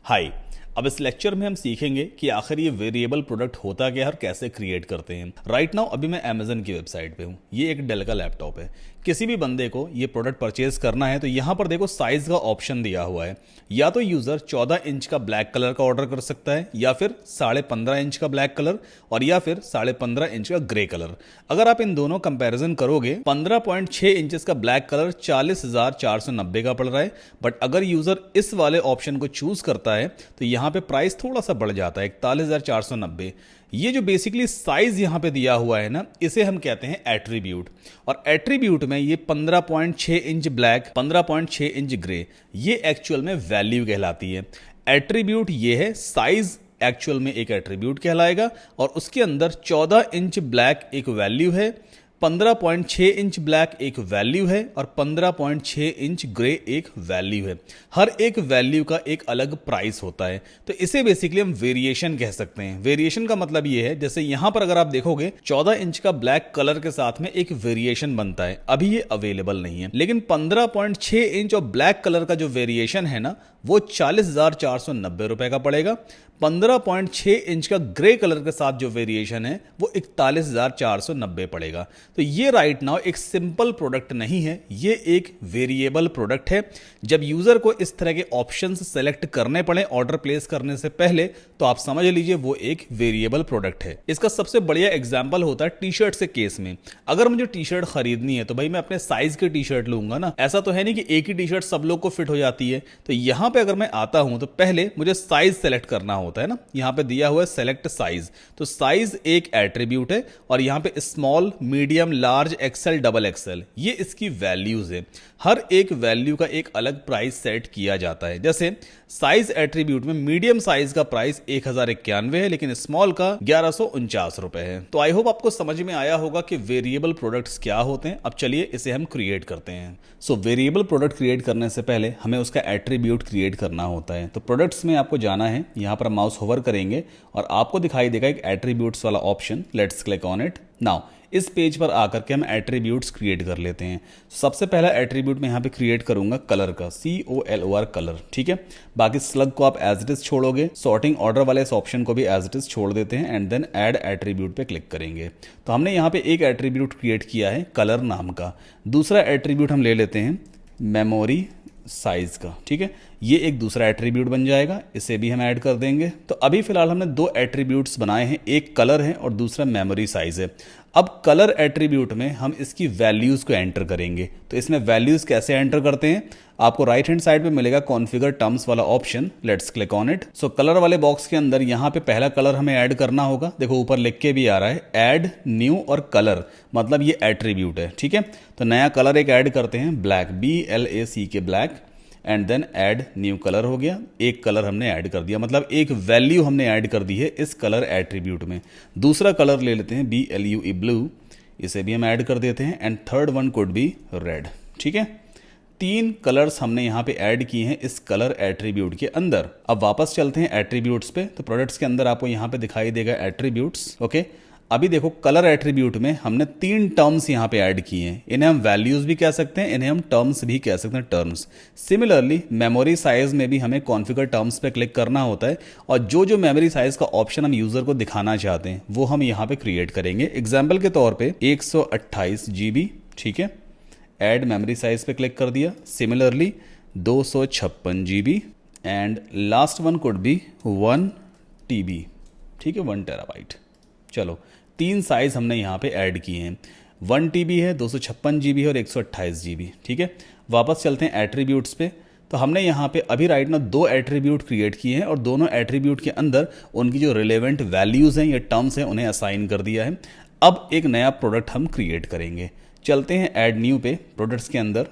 हाय। अब इस लेक्चर में हम सीखेंगे कि आखिर ये वेरिएबल प्रोडक्ट होता क्या है और कैसे क्रिएट करते हैं। राइट नाउ अभी मैं अमेजन की वेबसाइट पे हूँ। ये एक डेल का लैपटॉप है। किसी भी बंदे को ये प्रोडक्ट परचेज करना है तो यहाँ पर देखो साइज का ऑप्शन दिया हुआ है। या तो यूजर 14 इंच का ब्लैक कलर का ऑर्डर कर सकता है, या फिर 15.5 इंच का ब्लैक कलर, और या फिर 15.5 इंच का ग्रे कलर। अगर आप इन दोनों कंपैरिजन करोगे 15.6 इंचेस का ब्लैक कलर 40,490 का पड़ रहा है। बट अगर यूजर इस वाले ऑप्शन को चूज करता है तो यहाँ पे प्राइस थोड़ा सा बढ़ जाता है 41,490। ये जो बेसिकली साइज यहां पे दिया हुआ है ना, इसे हम कहते हैं एट्रीब्यूट। और एट्रीब्यूट में ये 15.6 इंच ब्लैक, 15.6 इंच ग्रे, ये एक्चुअल में वैल्यू कहलाती है। एट्रीब्यूट ये है, साइज एक्चुअल में एक एट्रीब्यूट कहलाएगा, और उसके अंदर 14 इंच ब्लैक एक वैल्यू है, 15.6 इंच ब्लैक एक वैल्यू है, और 15.6 इंच ग्रे एक वैल्यू है। हर एक वैल्यू का एक अलग प्राइस होता है, तो इसे बेसिकली हम वेरिएशन कह सकते हैं। वेरिएशन का मतलब ये है, जैसे यहां पर अगर आप देखोगे 14 इंच का ब्लैक कलर के साथ में एक वेरिएशन बनता है, अभी ये अवेलेबल नहीं है। लेकिन 15.6 इंच और ब्लैक कलर का जो वेरिएशन है ना, वो 40,490 रुपए का पड़ेगा। 15.6 इंच का ग्रे कलर के साथ जो वेरिएशन है वो 41,490 पड़ेगा। तो ये राइट नाउ एक सिंपल प्रोडक्ट नहीं है, ये एक वेरिएबल प्रोडक्ट है। जब यूजर को इस तरह के ऑप्शंस सेलेक्ट करने पड़े ऑर्डर प्लेस करने से पहले, तो आप समझ लीजिए वो एक वेरिएबल प्रोडक्ट है। इसका सबसे बढ़िया एग्जांपल होता है टी शर्ट से केस में। अगर मुझे टी शर्ट खरीदनी है तो भाई मैं अपने साइज की टी शर्ट लूंगा ना। ऐसा तो है नहीं कि एक ही टी शर्ट सब लोग को फिट हो जाती है। तो यहां पे अगर मैं आता हूं तो पहले मुझे साइज सेलेक्ट करना होता है ना। यहां पे दिया हुआ है सेलेक्ट साइज, तो साइज एक एट्रीब्यूट है, और यहां पे small, medium, large, XL, double XL, ये इसकी वैल्यूज है। हर एक वैल्यू का एक अलग प्राइस सेट किया जाता है। जैसे साइज एट्रीब्यूट में मीडियम साइज का प्राइस 1091 है, लेकिन स्मॉल का 1149 रुपए है। तो आई होप आपको समझ में आया होगा कि वेरिएबल प्रोडक्ट्स क्या होते हैं। अब चलिए इसे हम क्रिएट करते हैं। सो वेरिएबल प्रोडक्ट क्रिएट करने से पहले हमें उसका एट्रीब्यूट क्रिएट करना होता है। तो प्रोडक्ट्स में आपको जाना है, यहां पर माउस होवर करेंगे और आपको दिखाई देगा एक एट्रीब्यूट्स वाला option. Let's click on it now. इस पेज पर आकर के हम एट्रीब्यूट्स क्रिएट कर लेते हैं। सबसे पहला एट्रीब्यूट मैं यहाँ पे क्रिएट करूंगा कलर का, COLOR कलर, ठीक है। बाकी स्लग को आप एज इट इज छोड़ोगे, सॉर्टिंग ऑर्डर वाले इस ऑप्शन को भी एज इट इज छोड़ देते हैं, एंड देन ऐड एट्रीब्यूट पे क्लिक करेंगे। तो हमने यहाँ पे एक एट्रीब्यूट क्रिएट किया है कलर नाम का। दूसरा एट्रीब्यूट हम ले लेते हैं मेमोरी साइज का, ठीक है। ये एक दूसरा एट्रीब्यूट बन जाएगा, इसे भी हम ऐड कर देंगे। तो अभी फिलहाल हमने दो एट्रीब्यूट्स बनाए हैं, एक कलर है और दूसरा मेमोरी साइज है। अब कलर एट्रीब्यूट में हम इसकी वैल्यूज को एंटर करेंगे। तो इसमें वैल्यूज कैसे एंटर करते हैं, आपको राइट हैंड साइड पे मिलेगा कॉन्फ़िगर टर्म्स वाला option. Let's click on it. So colour वाले बॉक्स के अंदर यहाँ पे पहला कलर हमें ऐड करना होगा। देखो ऊपर लिख के भी आ रहा है ऐड न्यू और कलर, मतलब ये एट्रीब्यूट है, ठीक है। तो नया कलर एक ऐड करते हैं, black, BLACK black, and then add new colour हो गया। एक कलर हमने ऐड कर दिया, मतलब एक वैल्यू हमने ऐड कर दी है इस कलर एट्रीब्यूट में। दूसरा कलर ले लेते हैं BLUE ब्लू, इसे भी हम ऐड कर देते हैं, and third one could be red, ठीक है। 3 कलर्स हमने यहाँ पे ऐड किए हैं इस कलर एट्रीब्यूट के अंदर। अब वापस चलते हैं एट्रीब्यूट्स पे। तो प्रोडक्ट्स के अंदर आपको यहाँ पे दिखाई देगा एट्रीब्यूट्स, ओके। अभी देखो कलर एट्रीब्यूट में हमने 3 टर्म्स यहाँ पे ऐड किए हैं। इन्हें हम वैल्यूज भी कह सकते हैं, इन्हें हम टर्म्स भी कह सकते हैं, टर्म्स। सिमिलरली मेमोरी साइज में भी हमें कॉन्फ़िगर टर्म्स पे क्लिक करना होता है, और जो जो मेमोरी साइज का ऑप्शन हम यूजर को दिखाना चाहते हैं वो हम यहाँ पे क्रिएट करेंगे। एग्जाम्पल के तौर पर 128 GB, ठीक है। ऐड मेमोरी साइज पे क्लिक कर दिया। Similarly 256 GB, and last one could be 1 TB, ठीक है, 1 TB। चलो 3 साइज हमने यहाँ पे ऐड किए हैं, 1 TB है, 256 GB है और 128 GB, ठीक है। वापस चलते हैं एट्रीब्यूट्स पे। तो हमने यहाँ पे अभी राइट ना 2 एट्रीब्यूट क्रिएट किए हैं, और दोनों एट्रीब्यूट के अंदर उनकी जो रिलेवेंट वैल्यूज हैं या टर्म्स हैं उन्हें असाइन कर दिया है। अब एक नया प्रोडक्ट हम क्रिएट करेंगे। चलते हैं ऐड न्यू पे प्रोडक्ट्स के अंदर,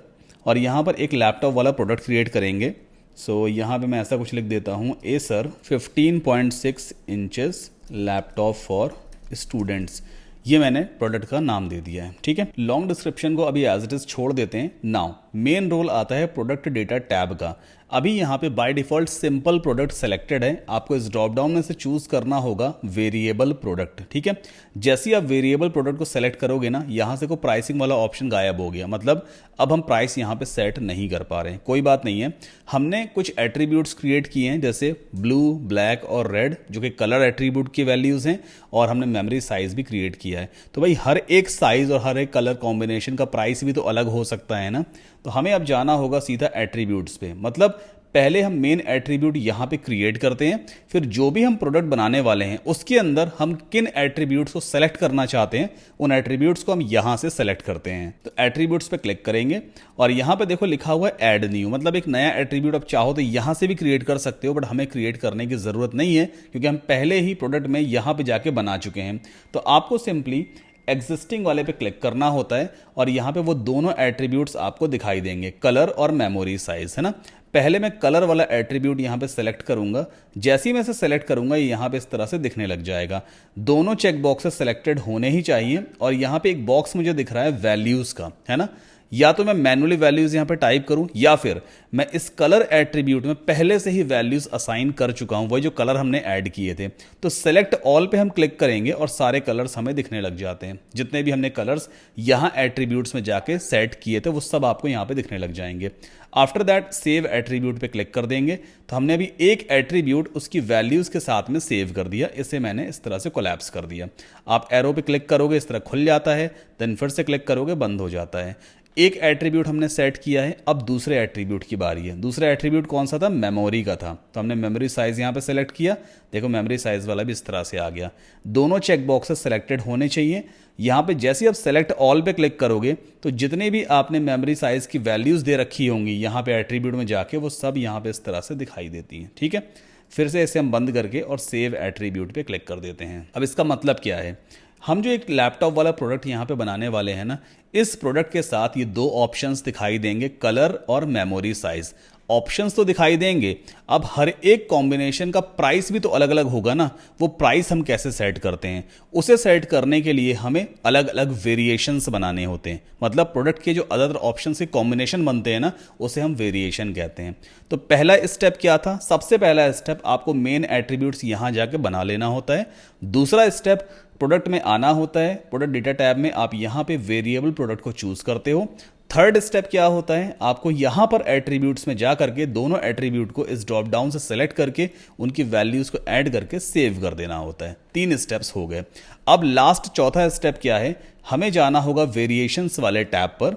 और यहाँ पर एक लैपटॉप वाला प्रोडक्ट क्रिएट करेंगे। सो यहाँ पे मैं ऐसा कुछ लिख देता हूँ, Acer 15.6 inches laptop for students. ये मैंने प्रोडक्ट का नाम दे दिया है, ठीक है। लॉन्ग डिस्क्रिप्शन को अभी एज इट इज छोड़ देते हैं। नाउ मेन रोल आता है प्रोडक्ट डेटा टैब का। अभी यहाँ पे by default simple product selected है, आपको इस ड्रॉप डाउन में से चूज करना होगा वेरिएबल प्रोडक्ट। ठीक है, जैसे ही आप वेरिएबल प्रोडक्ट को सेलेक्ट करोगे ना, यहाँ से को प्राइसिंग वाला ऑप्शन गायब हो गया, मतलब अब हम प्राइस यहाँ पे सेट नहीं कर पा रहे हैं। कोई बात नहीं है, हमने कुछ एट्रीब्यूट्स क्रिएट किए हैं जैसे ब्लू, ब्लैक और रेड, जो कि कलर एट्रीब्यूट की वैल्यूज हैं, और हमने मेमोरी साइज भी क्रिएट किया है। तो भाई हर एक साइज और हर एक कलर कॉम्बिनेशन का प्राइस भी तो अलग हो सकता है ना। तो हमें अब जाना होगा सीधा एट्रीब्यूट्स पे, मतलब पहले हम मेन एट्रीब्यूट यहाँ पे क्रिएट करते हैं, फिर जो भी हम प्रोडक्ट बनाने वाले हैं उसके अंदर हम किन एट्रीब्यूट्स को सेलेक्ट करना चाहते हैं, उन एट्रीब्यूट्स को हम यहाँ से सेलेक्ट करते हैं। तो एट्रीब्यूट्स पे क्लिक करेंगे और यहाँ पे देखो लिखा हुआ है ऐड न्यू, मतलब एक नया एट्रीब्यूट आप चाहो तो यहाँ से भी क्रिएट कर सकते हो, बट हमें क्रिएट करने की जरूरत नहीं है क्योंकि हम पहले ही प्रोडक्ट में यहाँ पे जाके बना चुके हैं। तो आपको सिंपली एग्जिस्टिंग वाले पे क्लिक करना होता है और यहाँ पे वो दोनों एट्रीब्यूट्स आपको दिखाई देंगे, कलर और मेमोरी साइज, है ना। पहले मैं कलर वाला एट्रीब्यूट यहाँ पे सेलेक्ट करूंगा, जैसे ही मैं इसे सेलेक्ट करूंगा ये यहाँ पे इस तरह से दिखने लग जाएगा। दोनों चेक बॉक्सेस सेलेक्टेड होने ही चाहिए और यहाँ पे एक बॉक्स मुझे दिख रहा है वैल्यूज का, है ना। या तो मैं मैनुअली वैल्यूज यहाँ पे टाइप करूं या फिर मैं इस कलर एट्रीब्यूट में पहले से ही वैल्यूज असाइन कर चुका हूं, वही जो कलर हमने ऐड किए थे। तो सेलेक्ट ऑल पे हम क्लिक करेंगे और सारे कलर्स हमें दिखने लग जाते हैं। जितने भी हमने कलर्स यहाँ एट्रीब्यूट्स में जाके सेट किए थे वो सब आपको यहाँ पे दिखने लग जाएंगे। आफ्टर दैट सेव एट्रीब्यूट पे क्लिक कर देंगे। तो हमने अभी एक एट्रीब्यूट उसकी वैल्यूज के साथ में सेव कर दिया, इसे मैंने इस तरह से कोलैप्स कर दिया। आप एरो पे क्लिक करोगे इस तरह खुल जाता है, देन फिर से क्लिक करोगे बंद हो जाता है। एक एट्रीब्यूट हमने सेट किया है, अब दूसरे एट्रीब्यूट की बारी है। दूसरा एट्रीब्यूट कौन सा था? मेमोरी का था। तो हमने मेमोरी साइज यहाँ पे सेलेक्ट किया, देखो मेमोरी साइज वाला भी इस तरह से आ गया। दोनों चेक बॉक्सेस सेलेक्टेड होने चाहिए। यहाँ पे जैसे ही आप सेलेक्ट ऑल पे क्लिक करोगे तो जितने भी आपने मेमोरी साइज की वैल्यूज दे रखी होंगी यहाँ पे एट्रीब्यूट में जाके वो सब यहाँ पे इस तरह से दिखाई देती हैं। ठीक है, फिर से इसे हम बंद करके और सेव एट्रीब्यूट पे क्लिक कर देते हैं। अब इसका मतलब क्या है, हम जो एक लैपटॉप वाला प्रोडक्ट यहाँ पे बनाने वाले हैं ना, इस प्रोडक्ट के साथ ये दो ऑप्शंस दिखाई देंगे, कलर और मेमोरी साइज। ऑप्शंस तो दिखाई देंगे, अब हर एक कॉम्बिनेशन का प्राइस भी तो अलग अलग होगा ना। वो प्राइस हम कैसे सेट करते हैं, उसे सेट करने के लिए हमें अलग अलग वेरिएशंस बनाने होते हैं। मतलब प्रोडक्ट के जो अदर ऑप्शंस के कॉम्बिनेशन बनते हैं ना, उसे हम वेरिएशन कहते हैं। तो पहला स्टेप क्या था? सबसे पहला स्टेप आपको मेन एट्रीब्यूट्स यहाँ जाके बना लेना होता है। दूसरा स्टेप प्रोडक्ट में आना होता है, प्रोडक्ट डेटा टैब में आप यहाँ पे वेरिएबल प्रोडक्ट को चूज करते हो। थर्ड स्टेप क्या होता है, आपको यहां पर एट्रीब्यूट्स में जा करके दोनों एट्रीब्यूट को इस ड्रॉप डाउन से सेलेक्ट करके उनकी वैल्यूज को ऐड करके सेव कर देना होता है। 3 स्टेप्स हो गए। अब लास्ट चौथा स्टेप क्या है, हमें जाना होगा वेरिएशंस वाले टैब पर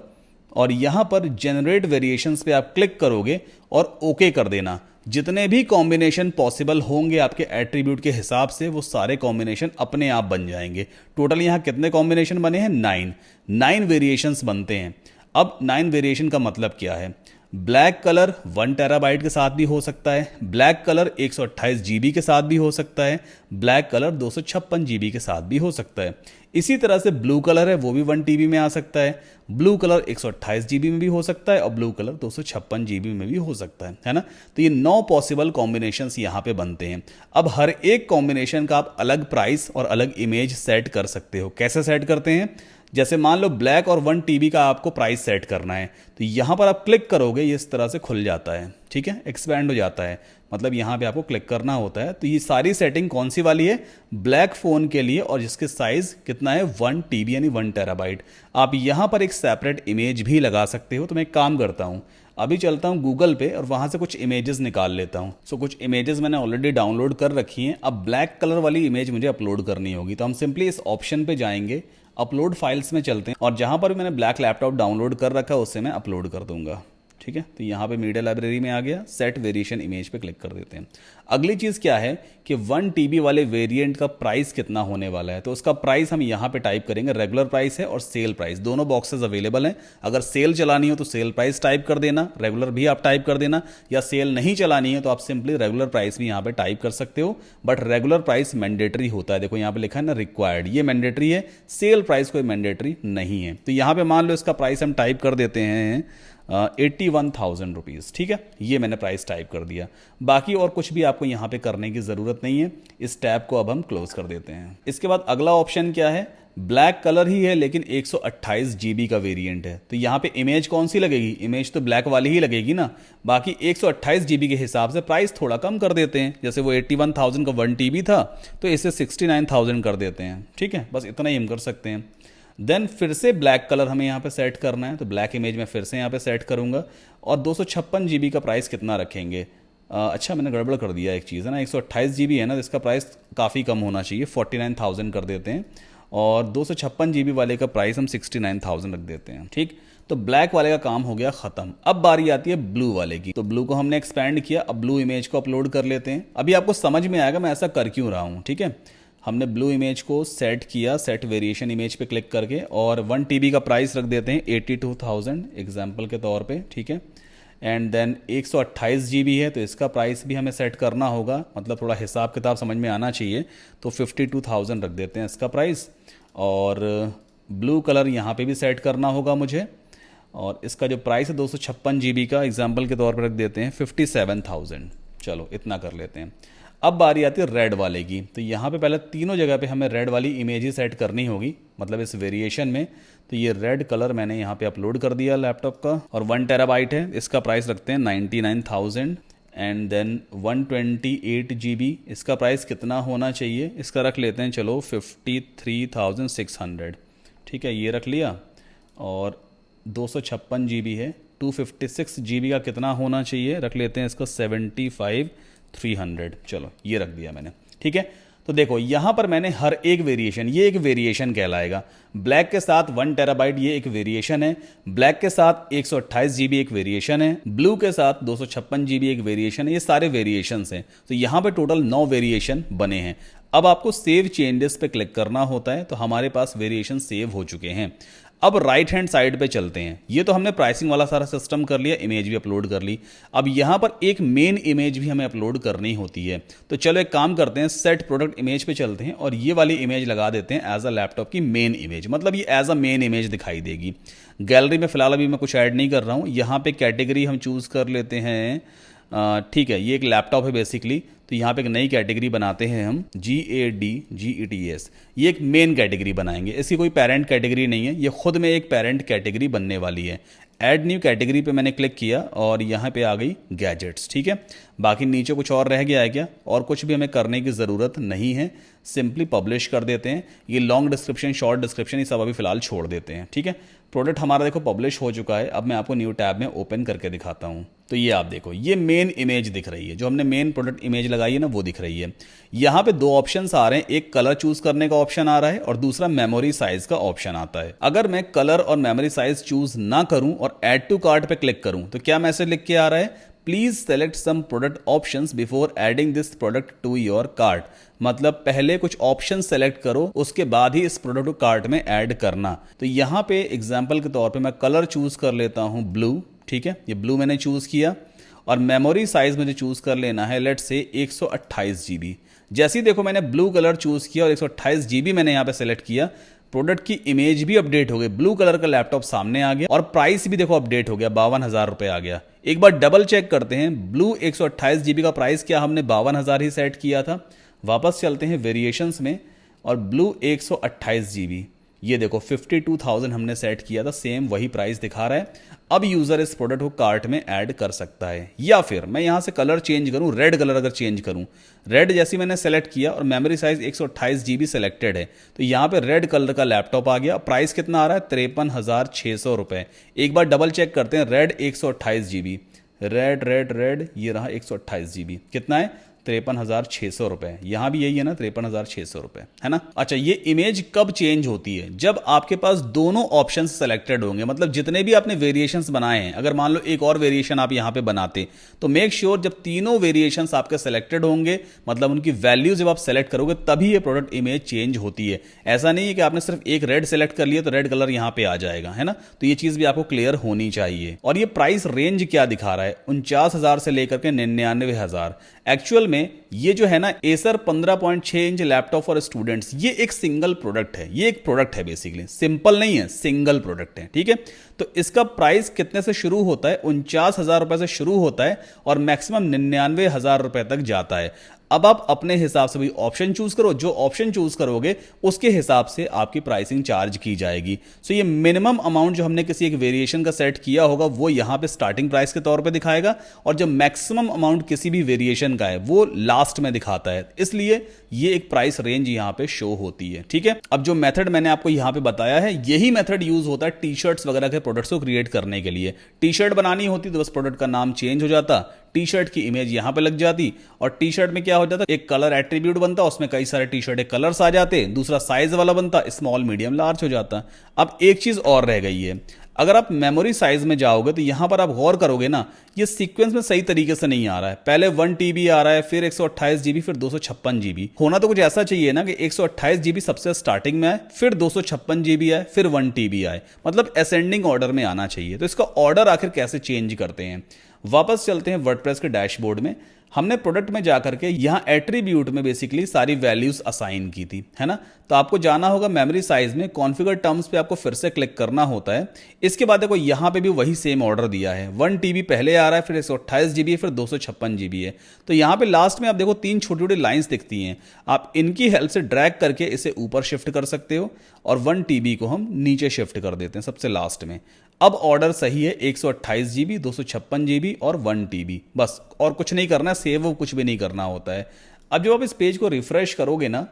और यहां पर जनरेट वेरिएशंस पे आप क्लिक करोगे और ओके कर देना। जितने भी कॉम्बिनेशन पॉसिबल होंगे आपके एट्रीब्यूट के हिसाब से वो सारे कॉम्बिनेशन अपने आप बन जाएंगे। टोटल यहां कितने कॉम्बिनेशन बने हैं? 9 वेरिएशंस बनते हैं। अब 9 वेरिएशन का मतलब क्या है? ब्लैक कलर 1 टेराबाइट के साथ भी हो सकता है, ब्लैक कलर 128 जीबी के साथ भी हो सकता है, ब्लैक कलर 256 जीबी के साथ भी हो सकता है। इसी तरह से ब्लू कलर है वो भी 1 टीबी में आ सकता है, ब्लू कलर 128 जीबी में भी हो सकता है और ब्लू कलर 256 जीबी में भी हो सकता है ना। तो ये 9 पॉसिबल कॉम्बिनेशंस यहाँ पे बनते हैं। अब हर एक कॉम्बिनेशन का आप अलग प्राइस और अलग इमेज सेट कर सकते हो। कैसे सेट करते हैं? जैसे मान लो ब्लैक और 1 टीबी का आपको प्राइस सेट करना है, तो यहाँ पर आप क्लिक करोगे ये इस तरह से खुल जाता है। ठीक है, एक्सपैंड हो जाता है, मतलब यहाँ पे आपको क्लिक करना होता है। तो ये सारी सेटिंग कौन सी वाली है? ब्लैक फ़ोन के लिए, और जिसके साइज़ कितना है 1 टीबी यानी 1 टेराबाइट। आप यहाँ पर एक सेपरेट इमेज भी लगा सकते हो। तो मैं एक काम करता हूँ, अभी चलता हूँ गूगल पे और वहाँ से कुछ इमेजेस निकाल लेता हूँ। सो कुछ इमेजेस मैंने ऑलरेडी डाउनलोड कर रखी हैं। अब ब्लैक कलर वाली इमेज मुझे अपलोड करनी होगी, तो हम सिंपली इस ऑप्शन पे जाएंगे, अपलोड फाइल्स में चलते हैं और जहाँ पर भी मैंने ब्लैक लैपटॉप डाउनलोड कर रखा है उससे मैं अपलोड कर दूंगा। ठीक है, तो यहाँ पे मीडिया लाइब्रेरी में आ गया, सेट वेरिएशन इमेज पे क्लिक कर देते हैं। अगली चीज़ क्या है कि 1 टीबी वाले वेरिएंट का प्राइस कितना होने वाला है। तो उसका प्राइस हम यहाँ पे टाइप करेंगे, रेगुलर प्राइस है और सेल प्राइस, दोनों बॉक्सेस अवेलेबल हैं। अगर सेल चलानी हो तो सेल प्राइस टाइप कर देना, रेगुलर भी आप टाइप कर देना, या सेल नहीं चलानी है तो आप सिंपली रेगुलर प्राइस भी यहाँ पे टाइप कर सकते हो। बट रेगुलर प्राइस मैंडेटरी होता है, देखो यहाँ पे लिखा है ना रिक्वायर्ड, ये मैंडेटरी है। सेल प्राइस कोई मैंडेटरी नहीं है। तो यहाँ पे मान लो इसका प्राइस हम टाइप कर देते हैं 81,000 रुपीज़। ठीक है, ये मैंने प्राइस टाइप कर दिया। बाकी और कुछ भी आपको यहाँ पे करने की ज़रूरत नहीं है। इस टैब को अब हम क्लोज कर देते हैं। इसके बाद अगला ऑप्शन क्या है, ब्लैक कलर ही है लेकिन 128 GB का वेरिएंट है। तो यहाँ पे इमेज कौन सी लगेगी, इमेज तो ब्लैक वाली ही लगेगी ना। बाकी 128 GB के हिसाब से प्राइस थोड़ा कम कर देते हैं। जैसे वो 81,000 का 1 TB था तो इसे 69,000 कर देते हैं। ठीक है, बस इतना ही हम कर सकते हैं। देन फिर से ब्लैक कलर हमें यहाँ पे सेट करना है, तो ब्लैक इमेज में फिर से यहाँ पे सेट करूँगा। और 256 GB का प्राइस कितना रखेंगे, अच्छा मैंने गड़बड़ कर दिया एक चीज़ है ना, 128 GB है ना, तो इसका प्राइस काफ़ी कम होना चाहिए, 49,000 कर देते हैं। और 256 GB वाले का प्राइस हम 69,000 रख देते हैं। ठीक, तो ब्लैक वाले का काम हो गया ख़त्म। अब बारी आती है ब्लू वाले की। तो ब्लू को हमने एक्सपैंड किया, अब ब्लू इमेज को अपलोड कर लेते हैं। अभी आपको समझ में आएगा मैं ऐसा कर क्यों रहा हूँ। ठीक है, हमने ब्लू इमेज को सेट किया, सेट वेरिएशन इमेज पे क्लिक करके, और 1 TB का प्राइस रख देते हैं 82,000 एग्जाम्पल के तौर पे। ठीक है, एंड देन 128 GB है तो इसका प्राइस भी हमें सेट करना होगा, मतलब थोड़ा हिसाब किताब समझ में आना चाहिए। तो 52,000 रख देते हैं इसका प्राइस। और ब्लू कलर यहाँ पे भी सेट करना होगा मुझे, और इसका जो प्राइस है 256 GB का एग्जाम्पल के तौर पर रख देते हैं 57,000। चलो इतना कर लेते हैं। अब बारी आती है रेड वाले की। तो यहाँ पे पहले तीनों जगह पे हमें रेड वाली इमेज ही सेट करनी होगी, मतलब इस वेरिएशन में। तो ये रेड कलर मैंने यहाँ पे अपलोड कर दिया लैपटॉप का, और 1 TB है। इसका प्राइस रखते हैं 99,000। एंड देन 128 GB, इसका प्राइस कितना होना चाहिए, इसका रख लेते हैं चलो 53,600। ठीक है, ये रख लिया। और 256 GB है, 256 GB का कितना होना चाहिए, रख लेते हैं इसको 75,300। चलो ये रख दिया मैंने। ठीक है, तो देखो यहाँ पर मैंने हर एक वेरिएशन, ये एक वेरिएशन कहलाएगा। ब्लैक के साथ 1 TB ये एक वेरिएशन है, ब्लैक के साथ 128 GB एक वेरिएशन है, ब्लू के साथ 256 GB एक वेरिएशन है। ये सारे वेरिएशंस हैं। तो यहाँ पे टोटल 9 वेरिएशन बने हैं। अब आपको सेव चेंजेस पे क्लिक करना होता है, तो हमारे पास वेरिएशन सेव हो चुके हैं। अब राइट हैंड साइड पे चलते हैं। ये तो हमने प्राइसिंग वाला सारा सिस्टम कर लिया, इमेज भी अपलोड कर ली। अब यहाँ पर एक मेन इमेज भी हमें अपलोड करनी होती है। तो चलो एक काम करते हैं, सेट प्रोडक्ट इमेज पे चलते हैं और ये वाली इमेज लगा देते हैं एज अ लैपटॉप की मेन इमेज, मतलब ये एज अ मेन इमेज दिखाई देगी। गैलरी में फिलहाल अभी मैं कुछ ऐड नहीं कर रहा हूँ। यहाँ पे कैटेगरी हम चूज़ कर लेते हैं। ठीक है, ये एक लैपटॉप है बेसिकली, तो यहाँ पे एक नई कैटेगरी बनाते हैं हम, GADGETS। ये एक मेन कैटेगरी बनाएंगे, इसकी कोई पेरेंट कैटेगरी नहीं है, ये खुद में एक पेरेंट कैटेगरी बनने वाली है। ऐड न्यू कैटेगरी पे मैंने क्लिक किया और यहाँ पे आ गई गैजेट्स। ठीक है, बाकी नीचे कुछ और रह गया है क्या, और कुछ भी हमें करने की ज़रूरत नहीं है, सिंपली पब्लिश कर देते हैं। ये लॉन्ग डिस्क्रिप्शन, शॉर्ट डिस्क्रिप्शन, ये सब अभी फिलहाल छोड़ देते हैं। ठीक है, प्रोडक्ट हमारा देखो पब्लिश हो चुका है। अब मैं आपको न्यू टैब में ओपन करके दिखाता हूँ। तो ये आप देखो, ये मेन इमेज दिख रही है, जो हमने मेन प्रोडक्ट इमेज लगाई है ना, वो दिख रही है। यहाँ पे 2 ऑप्शंस आ रहे हैं, एक कलर चूज करने का ऑप्शन आ रहा है और दूसरा मेमोरी साइज का ऑप्शन आता है। अगर मैं कलर और मेमोरी साइज चूज ना करूं और ऐड टू कार्ट पे क्लिक करूं तो क्या मैसेज लिख के आ रहा है, please select some product options before adding this product to your cart. मतलब पहले कुछ ऑप्शन सेलेक्ट करो, उसके बाद ही इस प्रोडक्ट को कार्ट में ऐड करना। तो यहाँ पे एग्जांपल के तौर पे मैं कलर चूज कर लेता हूँ ब्लू। ठीक है, ये ब्लू मैंने चूज किया और मेमोरी साइज मुझे चूज कर लेना है लेट्स से 128 GB। जैसे ही देखो मैंने ब्लू कलर चूज किया और 128 GB मैंने यहाँ पे सेलेक्ट किया, प्रोडक्ट की इमेज भी अपडेट हो गई, ब्लू कलर का लैपटॉप सामने आ गया और प्राइस भी देखो अपडेट हो गया, 52,000 रुपए आ गया। एक बार डबल चेक करते हैं, ब्लू 128 GB का प्राइस क्या हमने 52,000 ही सेट किया था। वापस चलते हैं वेरिएशंस में और ब्लू 128 GB, ये देखो 52,000 हमने सेट किया था, सेम वही प्राइस दिखा रहा है। अब यूजर इस प्रोडक्ट को कार्ट में ऐड कर सकता है। या फिर मैं यहां से कलर चेंज करूं, रेड कलर अगर चेंज करूं, रेड जैसी मैंने सेलेक्ट किया और मेमोरी साइज 128 GB सेलेक्टेड है, तो यहां पे रेड कलर का लैपटॉप आ गया। प्राइस कितना आ रहा है, 53,600 रुपए। एक बार डबल चेक करते हैं, रेड 128 GB, रेड ये रहा 128 GB, कितना है 53,600 रुपए। यहां भी यही है ना, 53,600 रुपए है ना। अच्छा, ये इमेज कब चेंज होती है, जब आपके पास दोनों ऑप्शंस सेलेक्टेड होंगे, मतलब जितने भी आपने वेरिएशंस बनाए हैं, अगर मान लो एक और वेरिएशन आप यहां पे बनाते, तो मेक श्योर जब तीनों वेरिएशंस आपके सेलेक्टेड होंगे, मतलब उनकी वैल्यू जब आप सेलेक्ट करोगे तभी ये प्रोडक्ट इमेज चेंज होती है। ऐसा नहीं है कि आपने सिर्फ एक रेड सेलेक्ट कर लिया तो रेड कलर यहां पे आ जाएगा, है ना। तो ये चीज भी आपको क्लियर होनी चाहिए। और ये प्राइस रेंज क्या दिखा रहा है, 49,000 से लेकर के 99,000। एक्चुअल में ये जो है ना Acer 15.6 inch laptop for students, ये एक सिंगल प्रोडक्ट है, ये एक प्रोडक्ट है बेसिकली, सिंपल नहीं है, सिंगल प्रोडक्ट है, ठीक है। तो इसका प्राइस कितने से शुरू होता है? 49,000 रुपए से शुरू होता है और मैक्सिमम 99,000 रुपए तक जाता है। अब आप अपने हिसाब से भी ऑप्शन चूज करो, जो ऑप्शन चूज करोगे उसके हिसाब से आपकी प्राइसिंग चार्ज की जाएगी। सो ये मिनिमम अमाउंट जो हमने किसी एक वेरिएशन का सेट किया होगा वो यहां पे स्टार्टिंग प्राइस के तौर पे दिखाएगा, और जो मैक्सिमम अमाउंट किसी भी वेरिएशन का है वो लास्ट में दिखाता है, इसलिए ये एक प्राइस रेंज यहां पे शो होती है, ठीक है। अब जो मेथड मैंने आपको यहां पे बताया है, यही मेथड यूज होता है टी शर्ट्स वगैरह के प्रोडक्ट्स को क्रिएट करने के लिए। टी शर्ट बनानी होती तो बस प्रोडक्ट का नाम चेंज हो जाता, टी शर्ट की इमेज यहां पे लग जाती, और टी शर्ट में क्या हो जाता, एक कलर एट्रीब्यूट बनता, उसमें कई सारे टी शर्ट कलर्स आ जाते, दूसरा साइज वाला बनता, स्मॉल मीडियम लार्ज हो जाता। अब एक चीज और रह गई है, अगर आप मेमोरी साइज में जाओगे तो यहां पर आप गौर करोगे ना, ये सीक्वेंस में सही तरीके से नहीं आ रहा है। पहले 1 TB आ रहा है, फिर 128 GB, फिर 256 GB। होना तो कुछ ऐसा चाहिए ना कि 128 GB सबसे स्टार्टिंग में आए, फिर 256 GB आए, फिर 1 TB आए, मतलब असेंडिंग ऑर्डर में आना चाहिए। तो इसका ऑर्डर आखिर कैसे चेंज करते हैं? वापस चलते हैं वर्डप्रेस के डैशबोर्ड में। हमने प्रोडक्ट में जाकर के यहाँ एट्रीब्यूट में बेसिकली सारी वैल्यूज असाइन की थी, है ना। तो आपको जाना होगा मेमोरी साइज में, कॉन्फ़िगर टर्म्स पे आपको फिर से क्लिक करना होता है। इसके बाद देखो यहाँ पे भी वही सेम ऑर्डर दिया है, 1 TB पहले आ रहा है, फिर 128 GB है, फिर 256 GB है। तो यहाँ पे लास्ट में आप देखो 3 छोटी छोटी लाइन्स दिखती हैं, आप इनकी हेल्प से ड्रैग करके इसे ऊपर शिफ्ट कर सकते हो, और 1 TB को हम नीचे शिफ्ट कर देते हैं सबसे लास्ट में। अब ऑर्डर सही है, 128 GB, 256 GB और 1 TB, बस और कुछ नहीं करना है, सेव कुछ भी नहीं करना होता है। अब जब आप इस पेज को रिफ्रेश करोगे ना,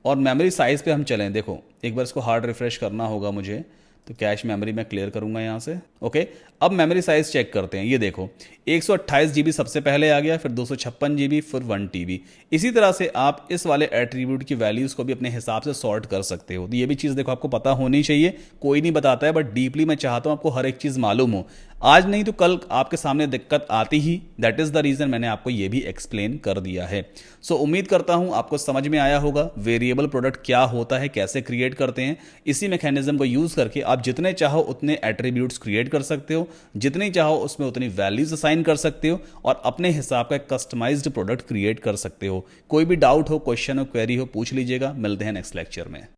और मेमोरी साइज पे हम चलें, देखो एक बार इसको हार्ड रिफ्रेश करना होगा मुझे, तो कैश मेमोरी में क्लियर करूंगा यहाँ से, ओके। अब मेमोरी साइज चेक करते हैं, ये देखो 128 GB सबसे पहले आ गया, फिर 256 GB, फिर 1 TB। इसी तरह से आप इस वाले एट्रीब्यूट की वैल्यूज को भी अपने हिसाब से सॉर्ट कर सकते हो। तो ये भी चीज़ देखो आपको पता होनी चाहिए, कोई नहीं बताता है, बट डीपली मैं चाहता हूँ आपको हर एक चीज़ मालूम हो। आज नहीं तो कल आपके सामने दिक्कत आती ही, दैट इज द रीजन मैंने आपको ये भी एक्सप्लेन कर दिया है। सो उम्मीद करता हूं आपको समझ में आया होगा वेरिएबल प्रोडक्ट क्या होता है, कैसे क्रिएट करते हैं। इसी मैकेनिज्म को यूज करके आप जितने चाहो उतने एट्रीब्यूट्स क्रिएट कर सकते हो, जितनी चाहो उसमें उतनी वैल्यूज असाइन कर सकते हो, और अपने हिसाब का कस्टमाइज्ड प्रोडक्ट क्रिएट कर सकते हो। कोई भी डाउट हो, क्वेश्चन हो, क्वेरी हो, पूछ लीजिएगा। मिलते हैं नेक्स्ट लेक्चर में।